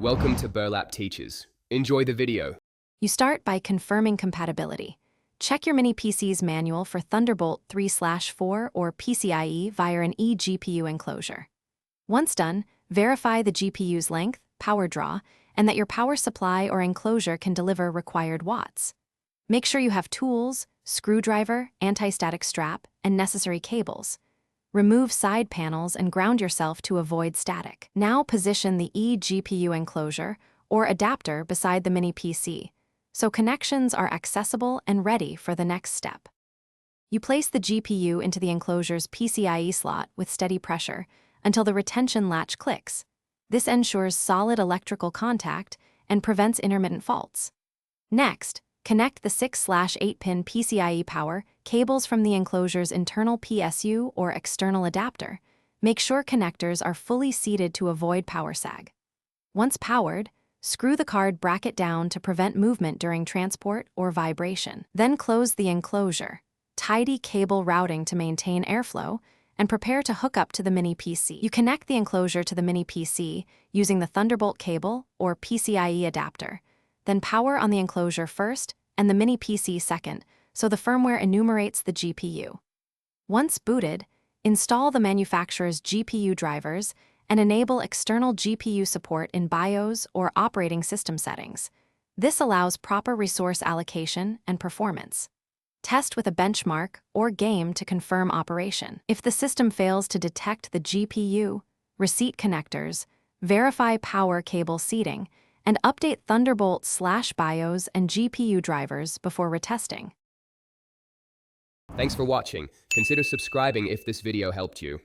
Welcome to Burlap Teachers. Enjoy the video. You start by confirming compatibility. Check your mini PC's manual for Thunderbolt 3/4 or PCIe via an eGPU enclosure. Once done, verify the GPU's length, power draw, and that your power supply or enclosure can deliver required watts. Make sure you have tools, screwdriver, anti-static strap, and necessary cables. Remove side panels and ground yourself to avoid static. Now position the eGPU enclosure or adapter beside the mini PC, so connections are accessible and ready for the next step. You place the GPU into the enclosure's PCIe slot with steady pressure until the retention latch clicks. This ensures solid electrical contact and prevents intermittent faults. Next, connect the 6/8-pin PCIe power cables from the enclosure's internal PSU or external adapter. Make sure connectors are fully seated to avoid power sag. Once powered, screw the card bracket down to prevent movement during transport or vibration. Then close the enclosure, tidy cable routing to maintain airflow, and prepare to hook up to the mini PC. You connect the enclosure to the mini PC using the Thunderbolt cable or PCIe adapter. Then power on the enclosure first and the mini PC second, so the firmware enumerates the GPU. Once booted, install the manufacturer's GPU drivers and enable external GPU support in BIOS or operating system settings. This allows proper resource allocation and performance. Test with a benchmark or game to confirm operation. If the system fails to detect the GPU, receipt connectors, verify power cable seating, and update Thunderbolt/BIOS and GPU drivers before retesting. Thanks for watching. Consider subscribing if this video helped you.